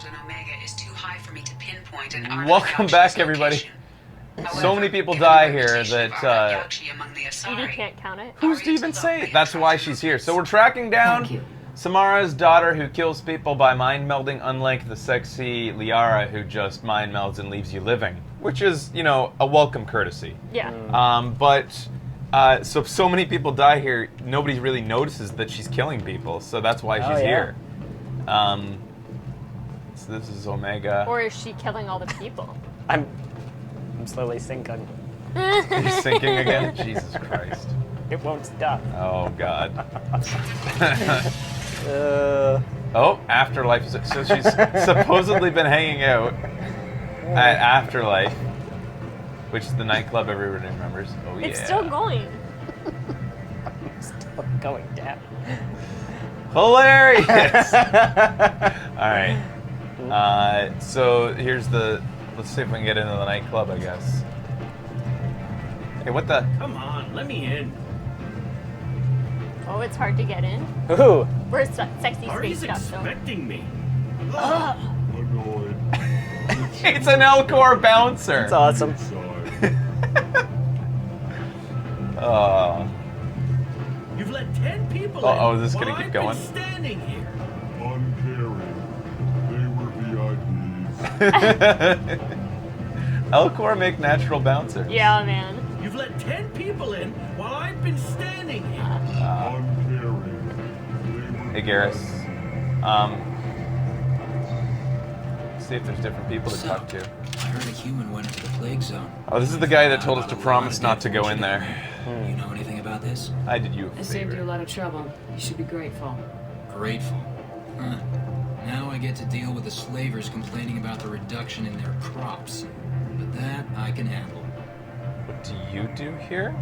in Omega is too high for me to pinpoint an artifact. Welcome back, everybody. So many people die here that Edie can't count it. who's to even say? That's why she's here. So we're tracking down Samara's daughter who kills people by mind melding, unlike the sexy Liara who just mind melds and leaves you living, which is, you know, a welcome courtesy. Yeah. So many people die here. Nobody really notices that she's killing people, so that's why she's here. So this is Omega. Or is she killing all the people? I'm slowly sinking. You're sinking again? Jesus Christ. It won't stop. Oh, God. Oh, Afterlife. So she's supposedly been hanging out at Afterlife, which is the nightclub everybody remembers. Oh, yeah. It's still going. Still going down. Hilarious! Alright. So here's the... Let's see if we can get into the nightclub, I guess. Hey, what the... Come on, let me in. Oh, it's hard to get in. Ooh. We're sexy Artie's space stuff, though. expecting me. Annoyed. It's an Elcor bouncer! It's awesome. You've let 10 people in. Oh, is this gonna while keep I've going? been standing here. Uncaring. They were VIPs. Elcor make natural bouncers. Yeah, man. You've let 10 people in while I've been standing here. Uncaring. Hey, Garrus. See if there's different people to talk to. I heard a human went into the plague zone. Oh, this is the guy that told us to promise not to go in there. You know anything about this? I did you a I saved you a favor. lot of trouble. You should be grateful. Grateful. Huh. Now I get to deal with the slavers complaining about the reduction in their crops. But that I can handle. What do you do here?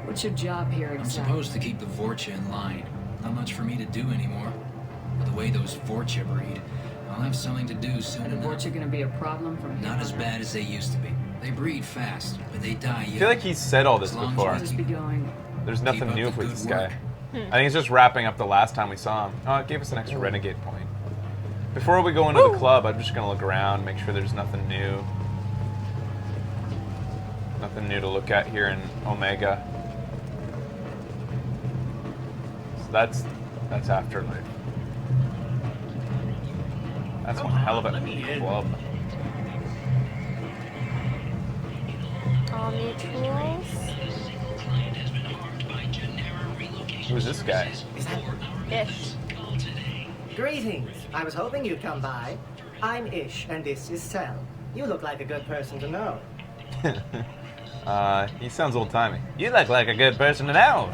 What's your job here I'm exactly? supposed to keep the Vorcha in line. Not much for me to do anymore. But the way those Vorcha breed, I'll have something to do soon Are the enough. Vorcha gonna be a problem from here Not as on bad as they used to be. They breed fast, but they die young. I feel like he's said all this As long as before. out? Just be going. There's Keep nothing up new the with good this guy. work. I think he's just wrapping up the last time we saw him. Oh, it gave us an extra renegade point. Before we go into the club, I'm just gonna look around, make sure there's nothing new. Nothing new to look at here in Omega. So that's Afterlife. That's one hell of a club. Omni tools. Who's this guy? Ish. Greetings. I was hoping you'd come by. I'm Ish, and this is Sel. You look like a good person to know. He sounds old-timey. You look like a good person to know.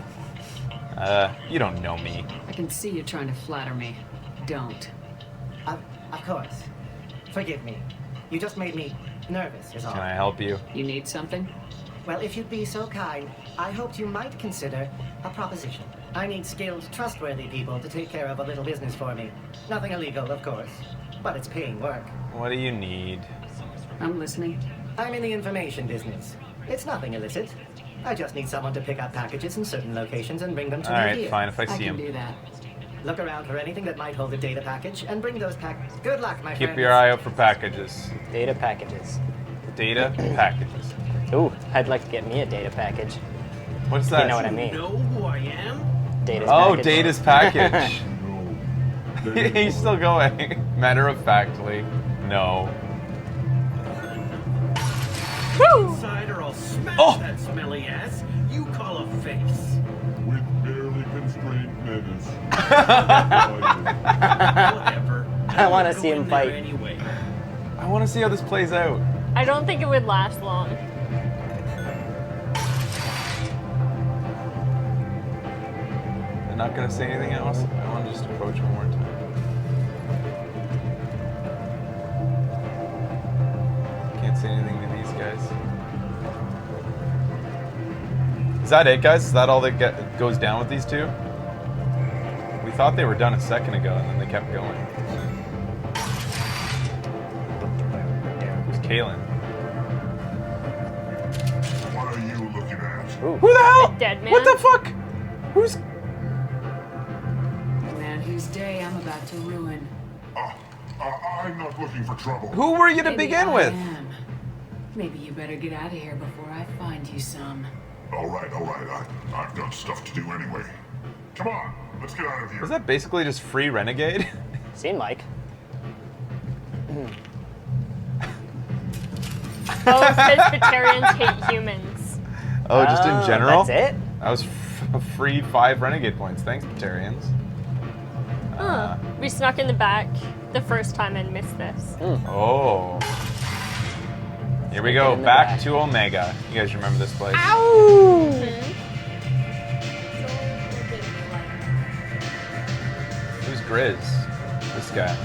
You don't know me. I can see you trying to flatter me. Don't. Of course. Forgive me. You just made me nervous, is all. Can I help you? You need something? Well, if you'd be so kind, I hoped you might consider a proposition. I need skilled, trustworthy people to take care of a little business for me. Nothing illegal, of course, but it's paying work. What do you need? I'm listening. I'm in the information business. It's nothing illicit. I just need someone to pick up packages in certain locations and bring them to me Alright, here. fine, if I see can him. do that. Look around for anything that might hold a data package and bring those packages. Good luck, my friends. Keep your eye out for packages. Data packages. Data packages. Ooh, I'd like to get me a data package. What's that? You know what I mean? Know who I am? Data's Oh, package. Data's package. No. He's still going. Matter of factly, no. Woo! Inside or I'll smash Oh! that smelly ass you call a face. With barely constrained menace. Whatever. I wanna Go see him in there fight. Anyway. I want to see how this plays out. I don't think it would last long. They're not going to say anything else. I want to just approach one more time. Can't say anything to these guys. Is that it, guys? Is that all that goes down with these two? We thought they were done a second ago, and then they kept going. Who's Kalen? What are you looking at? Who the hell? A dead man? What the fuck? Who's... The man whose day I'm about to ruin. I I'm not looking for trouble. Who were you to Maybe begin I with? am. Maybe you better get out of here before I find you some. All right. I've got stuff to do anyway. Come on, let's get out of here. Was that basically just free Renegade? Seemed like. Both Presbyterians hate humans. Oh, just in general? That's it? That was free 5 Renegade points. Thanks, Batarians. Huh. We snuck in the back the first time and missed this. Oh. Here we In go, the back back. to Omega. You guys remember this place? Who's Grizz? This guy.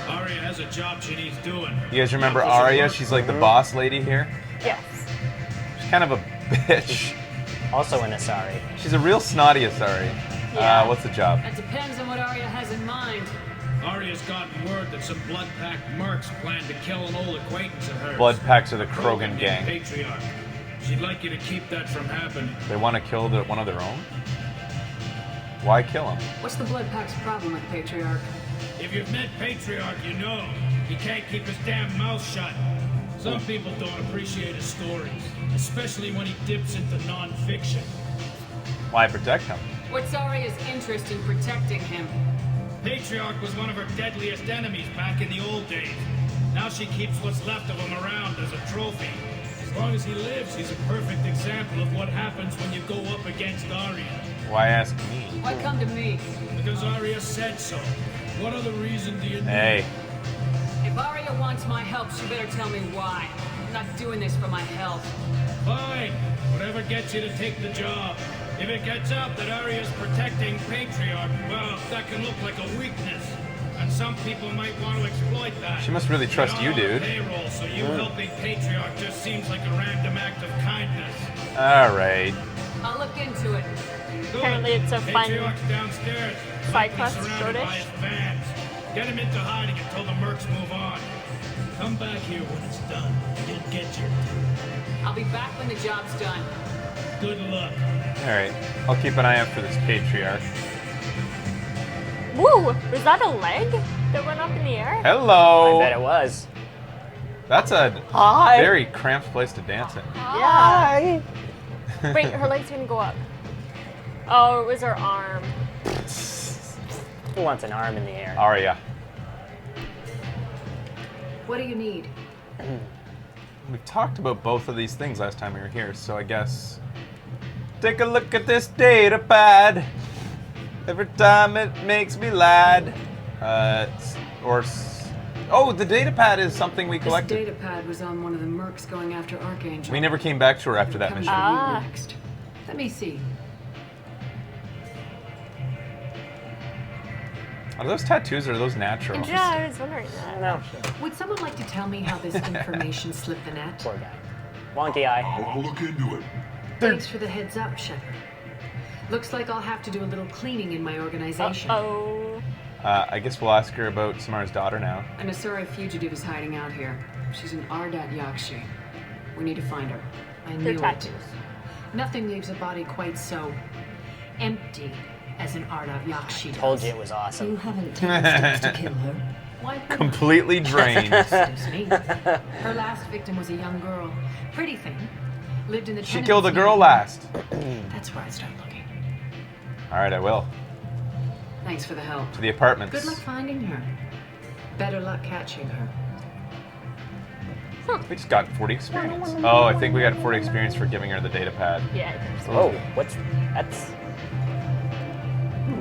Arya has a job she needs doing. You guys remember Doesn't Arya? work. She's like the boss lady here. Yes. She's kind of a bitch. Also an Asari. She's a real snotty Asari. Yeah. What's the job? That depends on what Arya has in mind. Arya's gotten word that some blood-packed mercs plan to kill an old acquaintance of hers. Blood packs are the Krogan Krogan named gang. Patriarch. She'd like you to keep that from happening. They want to kill one of their own? Why kill him? What's the Blood Pack's problem with Patriarch? If you've met Patriarch, you know he can't keep his damn mouth shut. Some people don't appreciate his stories, especially when he dips into non-fiction. Why protect him? What's Arya's interest in protecting him? Patriarch was one of her deadliest enemies back in the old days. Now she keeps what's left of him around as a trophy. As long as he lives, he's a perfect example of what happens when you go up against Arya. Why ask me? Why come to me? Because Arya said so. What other reason do you need? Hey, If Arya wants my help, she better tell me why. I'm not doing this for my health. Fine. Whatever gets you to take the job. If it gets out that Arya's protecting Patriarch, well, that can look like a weakness. And some people might want to exploit that. she must really trust you, You're on dude. Payroll, so you helping Patriarch just seems like a random act of kindness. Alright. I'll look into it. Good. Apparently it's a fun Patriarch's downstairs. side Likely quest, surrounded by shortish. his fans. Get him into hiding until the mercs move on. Come back here when it's done. You'll get your due. I'll be back when the job's done. Good luck. Alright. I'll keep an eye out for this Patriarch. Woo! Was that a leg that went up in the air? Hello! I bet it was. That's a Hi. very cramped place to dance in. Hi. Wait, her leg's gonna go up. Oh, it was her arm. Who wants an arm in the air? Arya. What do you need? We've talked about both of these things last time we were here, so I guess... Take a look at this data pad. Every time it makes me lad. Oh, the data pad is something we This collected. data pad was on one of the mercs going after Archangel. We never came back to her after that Coming mission. for you Ah. next. Let me see. Are those tattoos or are those natural? Yeah, I was wondering I that. don't know. Would someone like to tell me how this information slipped the net? Poor guy. Wonky eye. I'll look into it. Thanks for the heads up, Shepard. Looks like I'll have to do a little cleaning in my organization. Uh-oh. I guess we'll ask her about Samara's daughter now. An Asura fugitive is hiding out here. She's an Ardat Yakshi. We need to find her. I They're knew it. tattoos. Nothing leaves a body quite so empty as an Ardat Yakshi. Told you it was awesome. haven't taken steps to kill her. Why wouldn't I? Completely drained. Excuse me. Her last victim was a young girl. Pretty thing. Lived in the She tenements killed a near girl here. last. That's where I start looking. Alright, I will. Thanks for the help. To the apartments. Good luck finding her. Better luck catching her. We just got 40 experience. Oh, I think we got 40 experience for giving her the data pad. Yeah, I think so. Oh, what's... That's...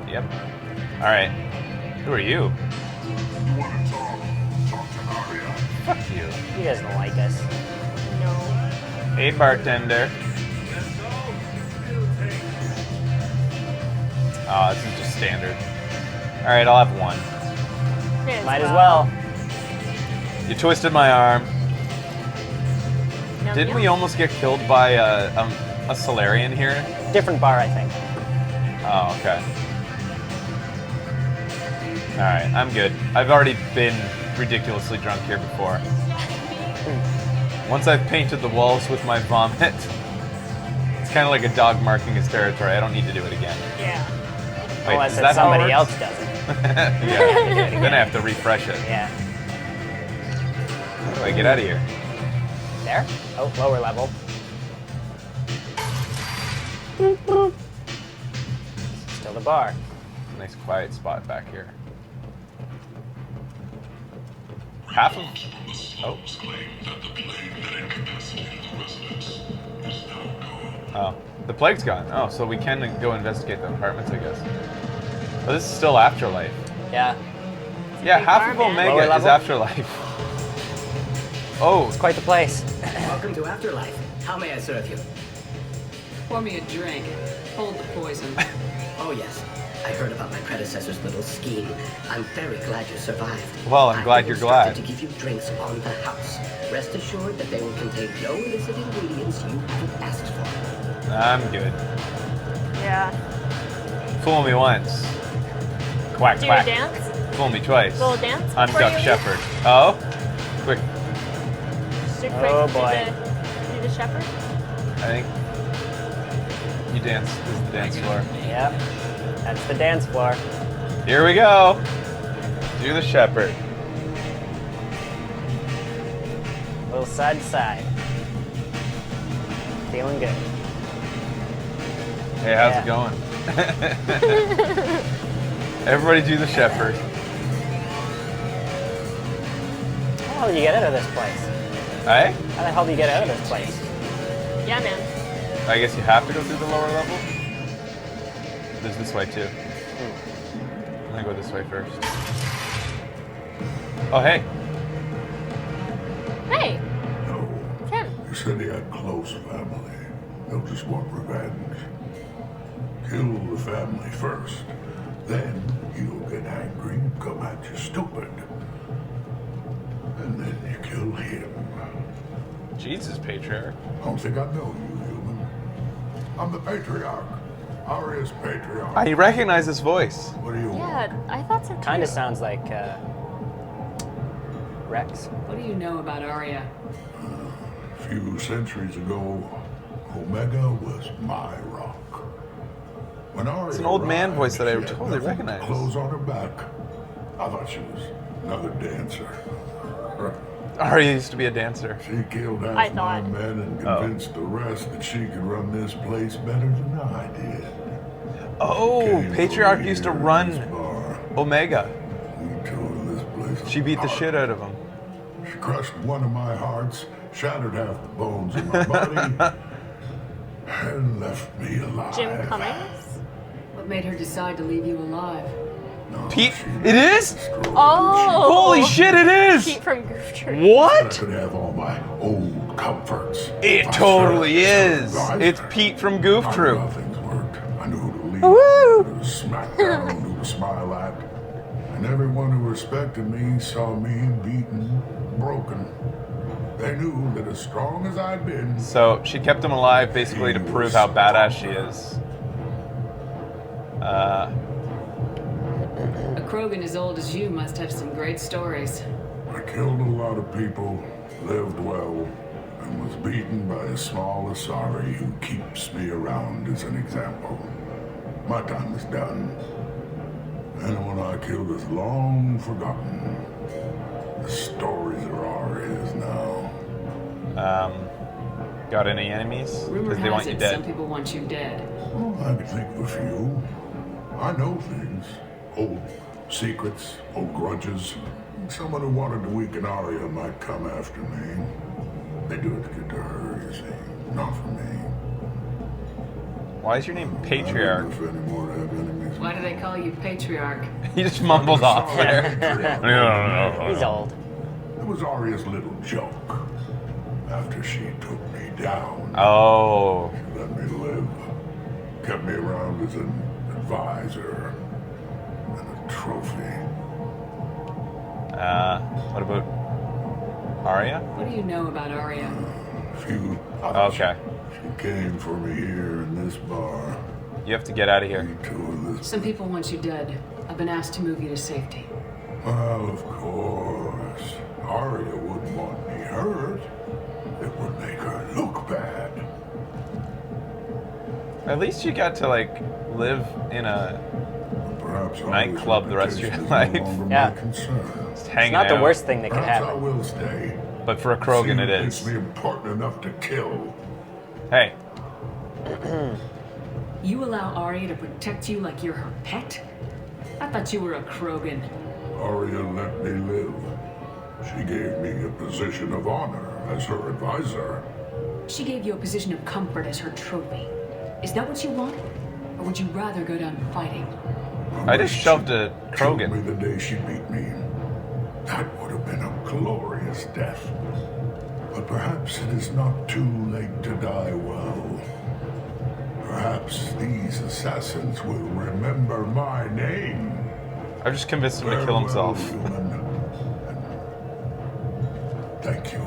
Yep. Alright. Who are you? You want to talk? Talk to Arya. Fuck you. You guys don't like us. No. Hey, bartender. Oh, this is just standard. Alright, I'll have one. May Might as well. You twisted my arm. Yum, Didn't yum. we almost get killed by a Solarian here? Different bar, I think. Oh, okay. Alright, I'm good. I've already been ridiculously drunk here before. Once I've painted the walls with my vomit, it's kind of like a dog marking his territory. I don't need to do it again. Yeah. Wait, Unless is that how it somebody works? else does it. Yeah. Then I have to refresh it. Yeah. How do I get out of here? There? Oh, lower level. Still the bar. Nice quiet spot back here. Half of... Oh. Oh. The plague's gone. Oh, so we can go investigate the apartments, I guess. Oh, this is still Afterlife. Yeah. Yeah, Big half bar, of man. Omega Lower is level? Afterlife. Oh, It's quite the place. Welcome to Afterlife. How may I serve you? Pour me a drink. Hold the poison. Oh, yes. I heard about my predecessor's little scheme. I'm very glad you survived. Well, I'm glad you're glad. I've been instructed to give you drinks on the house. Rest assured that they will contain no illicit ingredients you haven't asked for. I'm good. Yeah. Fool me once. Quack, Do quack. a dance? Fool me twice. Little dance I'm before Duck you leave? Shepherd. Oh? Quick. Super Oh, quick, boy. Do the shepherd? I think you dance. This is the dance floor. Yep. That's the dance floor. Here we go. Do the shepherd. A little side to side. Feeling good. Hey, how's Yeah. it going? Everybody do the shepherd. How the hell did you get out of this place? Hey? How the hell do you get out of this place? Yeah, man. I guess you have to go through the lower level? There's this way too. I'm gonna go this way first. Oh, hey. Hey, No. Ken. You said he had close family. They'll just want revenge. Kill the family first. Then he'll get angry and come at you stupid. And then you kill him. Jesus, Patriarch. I don't think I know you, human. I'm the Patriarch. Aria's Patriarch. I recognize this voice. What do you want? Yeah, I thought so too. Kind of sounds like Rex. What do you know about Arya? A few centuries ago, Omega was my rock. When Arya It's an old man arrived, voice that I she had totally nothing but recognize. Clothes on her back. I thought she was another dancer. Arya used to be a dancer. She killed half I my thought. men and convinced the rest that she could run this place better than I did. Oh, Came Patriarch over used to here in run this bar. Omega. We tore this place She beat the apart. shit out of him. She crushed one of my hearts, shattered half the bones in my body, and left me alive. Jim Cummings? What made her decide to leave you alive? No, Pete, she it is? destroyed Oh! Holy shit, it is! Pete from Goof Troop. me. I What? could have all my old comforts. It My totally servants is. survived. It's Pete from Goof I knew Troop. how things worked. I knew who to lead, Woo! who to smack down, who to smile at. And everyone who respected me saw me beaten, broken. They knew that as strong as I'd been, So she kept him alive basically to prove how badass she is. A Krogan as old as you must have some great stories. I killed a lot of people, lived well, and was beaten by a small Asari who keeps me around as an example. My time is done. Anyone I killed is long forgotten. The stories are ours now. Got any enemies? Rumor Because they want has you it some dead. people want you dead. Oh, I can think of a few. I know things. Old secrets, old grudges. Someone who wanted to weaken Arya might come after me. They do it to get to her, you see. Not for me. Why is your name I Patriarch? don't know if anymore to have enemies. Why do they call you Patriarch? He just mumbled off there. He's old. It was Arya's little joke. After she took me down, Oh. she let me live. Kept me around as an advisor and a trophy. What about Arya? What do you know about Arya? Few. Okay. She came for me here in this bar. You have to get out of here. Me too in this. Some people want you dead. I've been asked to move you to safety. Well, of course. Arya wouldn't want me hurt. It would make her look bad. At least you got to like live in a Perhaps nightclub the rest of your reputation is life. no longer Yeah. my concern. Just It's hanging not the out. worst thing that could Perhaps I happen. will stay. But for a Krogan, See it who thinks is. me important enough to kill. Hey, You allow Arya to protect you like you're her pet? I thought you were a Krogan. Arya let me live. She gave me a position of honor as her advisor. She gave you a position of comfort as her trophy. Is that what you want? Or would you rather go down fighting? I just shoved a Killed me Krogan. the day she beat me. That would have been a glorious death. But perhaps it is not too late to die well. Perhaps these assassins will remember my name. I've just convinced him to kill himself. Farewell, human. Thank you.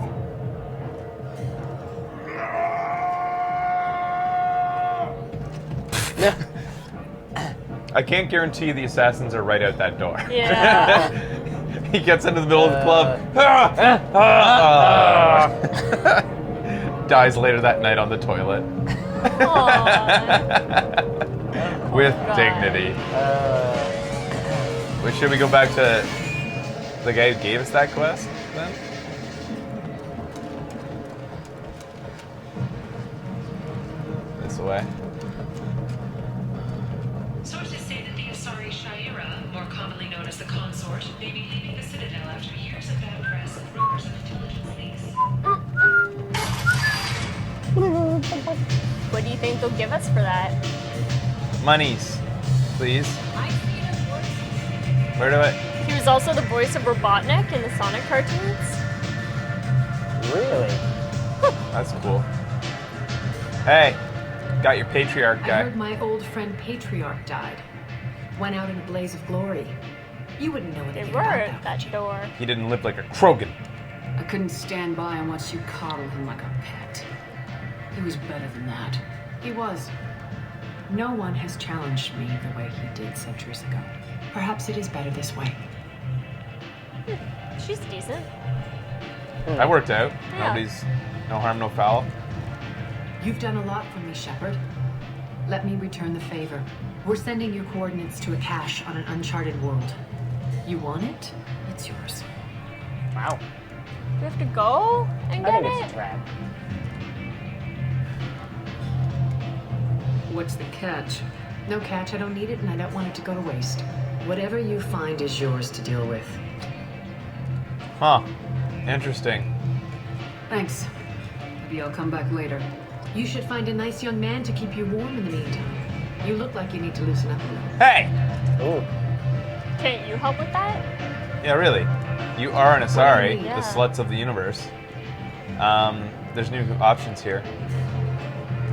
I can't guarantee the assassins are right out that door. Yeah. He gets into the middle of the club. Dies later that night on the toilet. Aw. With God. dignity. Should we go back to the guy who gave us that quest then? This way. Sources say that the Asari Shaira, more commonly known as the Consort, may be leaving the Citadel after years of bad press and rumors of intelligence leaks. What do you think they'll give us for that? Monies, please. Where do I? He was also the voice of Robotnik in the Sonic cartoons. Really? That's cool. Hey, got your patriarch I guy. heard my old friend Patriarch died. Went out in a blaze of glory. You wouldn't know They anything were about at that. that door. He didn't live like a Krogan. I couldn't stand by and watch you coddle him like a pet. He was better than that. He was. No one has challenged me the way he did centuries ago. Perhaps it is better this way. She's decent. I worked out. Yeah. Nobody's, no harm, no foul. You've done a lot for me, Shepard. Let me return the favor. We're sending your coordinates to a cache on an uncharted world. You want it? It's yours. Wow. Do we have to go and I get think it's a it? trap. What's the catch? No catch, I don't need it, and I don't want it to go to waste. Whatever you find is yours to deal with. Huh. Interesting. Thanks. Maybe I'll come back later. You should find a nice young man to keep you warm in the meantime. You look like you need to loosen up a little. Hey! Ooh. Can't you help with that? Yeah, really. You are an Asari, Yeah. the sluts of the universe. There's new options here.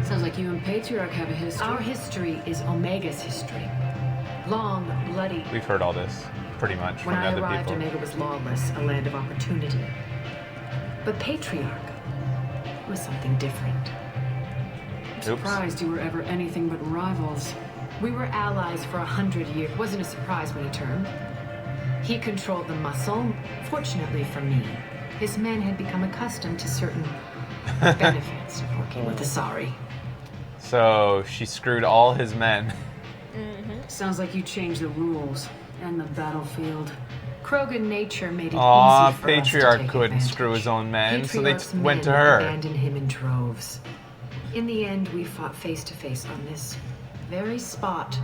Sounds like you and Patriarch have a history. Our history is Omega's history. Long, bloody. We've heard all this, pretty much, from When the I other arrived, people. Omega was lawless, a land of opportunity. But Patriarch was something different. I'm surprised you were ever anything but rivals. We were allies for 100 years. Wasn't a surprise when he turned. He controlled the muscle. Fortunately for me, his men had become accustomed to certain benefits of working with Asari. So she screwed all his men. Sounds like you changed the rules and the battlefield. Krogan nature made it Aw, easy for us to Patriarch take couldn't advantage. screw his own men, so they Patriarch's went to men her. abandoned him in droves. In the end, we fought face to face on this very spot.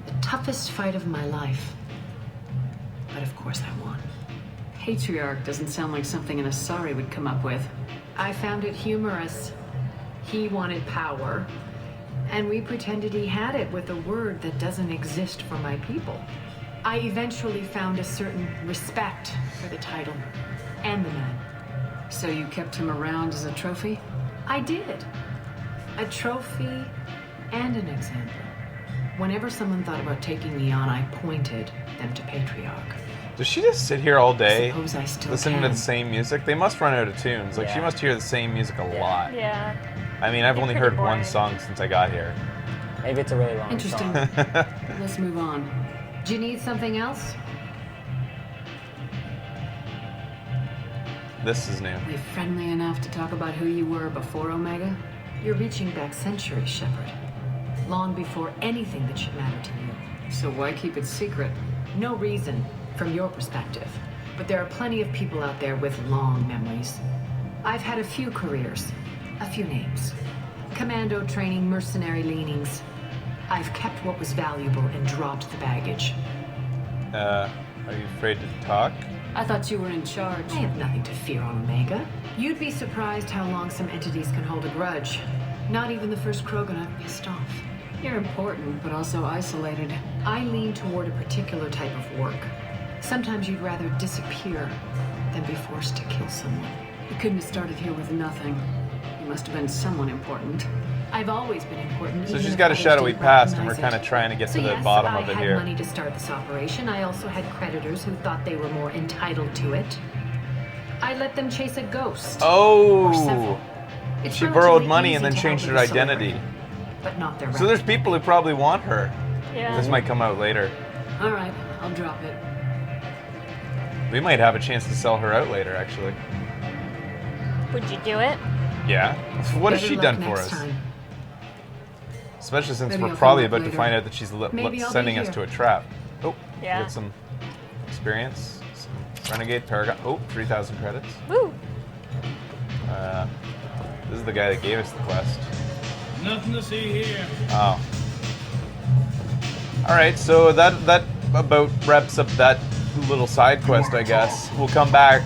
The toughest fight of my life. But of course I won. Patriarch doesn't sound like something an Asari would come up with. I found it humorous. He wanted power, and we pretended he had it with a word that doesn't exist for my people. I eventually found a certain respect for the title and the man. So you kept him around as a trophy? I did. A trophy and an example. Whenever someone thought about taking me on, I pointed them to Patriarch. Does she just sit here all day Suppose I still listening to can. the same music? They must run out of tunes. Like, she Yeah. must hear the same music a lot. Yeah. I mean, I've They're only pretty heard one boring. song since I got here. Maybe it's a really long Interesting. song. Let's move on. Do you need something else? This is new. Are we friendly enough to talk about who you were before Omega? You're reaching back centuries, Shepard. long before anything that should matter to you. So why keep it secret? No reason, from your perspective. But there are plenty of people out there with long memories. I've had a few careers, a few names. Commando training, mercenary leanings. I've kept what was valuable and dropped the baggage. Are you afraid to talk? I thought you were in charge. I have nothing to fear on Omega. You'd be surprised how long some entities can hold a grudge. Not even the first Krogan I've pissed off. You're important, but also isolated. I lean toward a particular type of work. Sometimes you'd rather disappear than be forced to kill someone. You couldn't have started here with nothing. You must have been someone important. I've always been important. So she's got a shadowy past, and we're kind of trying to get to the bottom of it here. I had money to start this operation. I also had creditors who thought they were more entitled to it. I let them chase a ghost. Oh! She borrowed money and then changed her identity. But not their so there's people who probably want her. Yeah. This might come out later. All right, I'll drop it. We might have a chance to sell her out later, actually. Would you do it? Yeah. What has she done for us? Especially since we're probably about to find out that she's sending us to a trap. Oh, yeah. Get some experience. Some Renegade Paragon. Oh, 3,000 credits. Woo! This is the guy that gave us the quest. Nothing to see here. Oh. Alright, so that about wraps up that little side quest, I guess. We'll come back,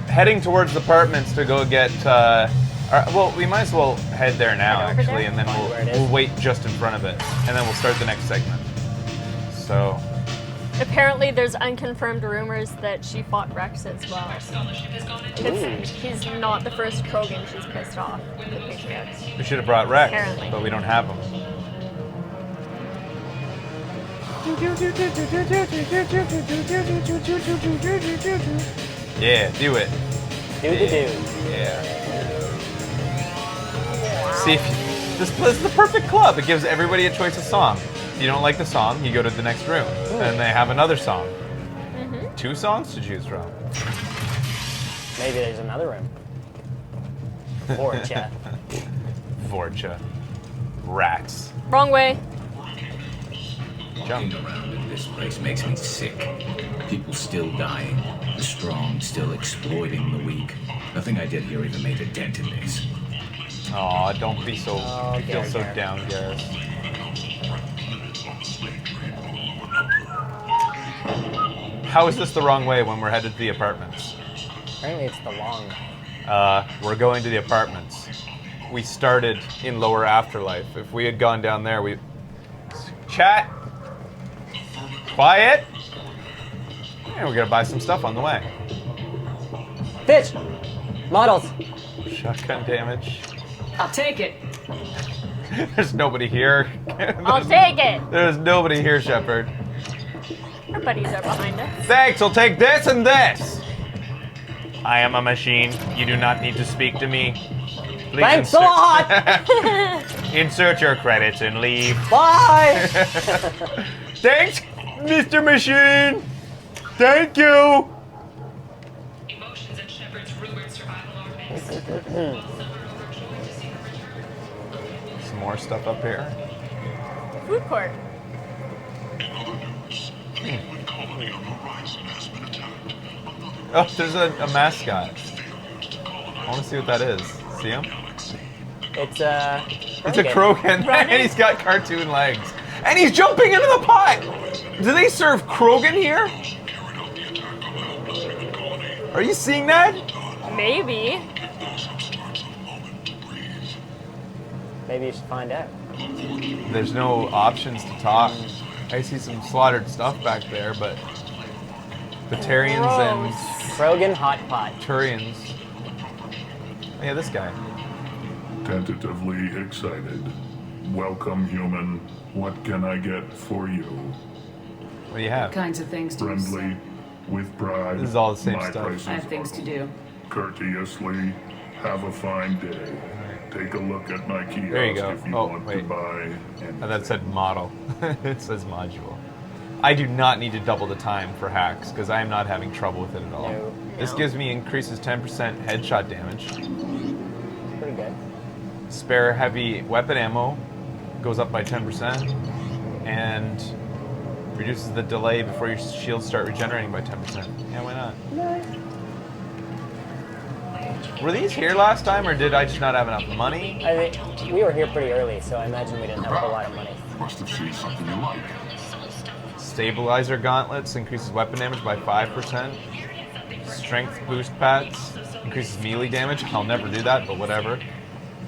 heading towards the apartments to go get, well, we might as well head there now, actually, and then we'll wait just in front of it, and then we'll start the next segment. So... Apparently there's unconfirmed rumors that she fought Rex as well. He's not the first Krogan she's pissed off, the Patriots. We should have brought Rex, Apparently. but we don't have him. Yeah, do it. Yeah. See, this is the perfect club. It gives everybody a choice of song. If you don't like the song, you go to the next room. And they have another song. Mm-hmm. 2 songs to choose from. Maybe there's another room. Vorcha. Vorcha. Rats. Wrong way. Walking around in this place makes me sick. People still dying. The strong still exploiting the weak. Nothing I did here even made a dent in this. Aw, don't be so... feel so down, Garrus. How is this the wrong way when we're headed to the apartments? Apparently it's the long way. We're going to the apartments. We started in Lower Afterlife. If we had gone down there, we... Chat! Quiet! Yeah, we're gonna buy some stuff on the way. Bitch! Models! Shotgun damage. I'll take it. There's nobody here. I'll take it! There's nobody here, Shepard. Our buddies are behind us. Thanks, I'll take this and this! I am a machine. You do not need to speak to me. Please Thanks a lot! Insert your credits and leave. Bye! Thanks, Mr. Machine! Thank you! Emotions and Shepard's rumored survival are mixed. Some more stuff up here. Food court. Oh, there's a mascot. I want to see what that is. See him? It's a Krogan, and he's got cartoon legs. And he's jumping into the pot! Do they serve Krogan here? Are you seeing that? Maybe. Maybe you should find out. There's no options to talk. I see some slaughtered stuff back there, but Batarians and Krogan hot pot. Turians. Oh, yeah, this guy. Tentatively excited. Welcome, human. What can I get for you? What do you have? Kinds of things to Friendly, with pride. This is all the same my stuff. prices I have things to do. Courteously, have a fine day. Take a look at my kiosk There you go. if you Oh, want wait. to buy anything. That said model. It says module. I do not need to double the time for hacks, because I am not having trouble with it at all. No. This gives me increases 10% headshot damage. Pretty good. Spare heavy weapon ammo. goes up by 10%, and reduces the delay before your shields start regenerating by 10%. Yeah, why not? Were these here last time, or did I just not have enough money? I think we were here pretty early, so I imagine we didn't have a whole lot of money. Must have seen something you like. Stabilizer gauntlets increases weapon damage by 5%. Strength boost pads increases melee damage. I'll never do that, but whatever.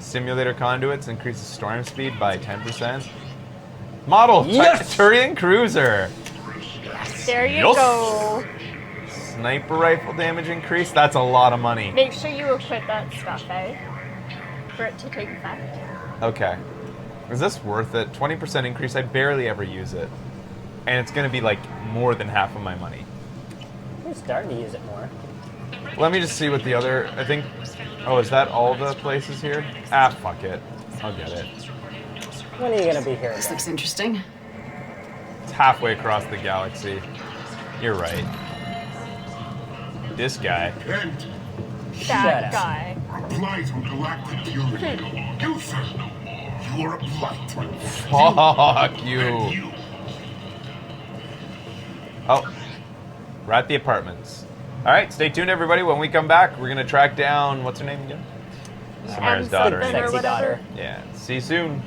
Simulator conduits increases storm speed by 10%. Model Turian Cruiser. There you Yes. go. Sniper rifle damage increase. That's a lot of money. Make sure you equip that stuff, eh? For it to take effect. Okay. Is this worth it? 20% increase. I barely ever use it. And it's going to be like more than half of my money. We're starting to use it more. Let me just see what the other, I think, oh, is that all the places here? Ah, fuck it. I'll get it. When are you going to be here This again? looks interesting. It's halfway across the galaxy. You're right. This guy. Kent, That up. guy. a blight on galactic purity. You, sir, you are a blight. Fuck you. And you. Oh, we're at the apartments. All right, stay tuned, everybody. When we come back, we're going to track down, what's her name again? Samara's daughter. Stephen or Sexy whatever. daughter. Yeah, see you soon.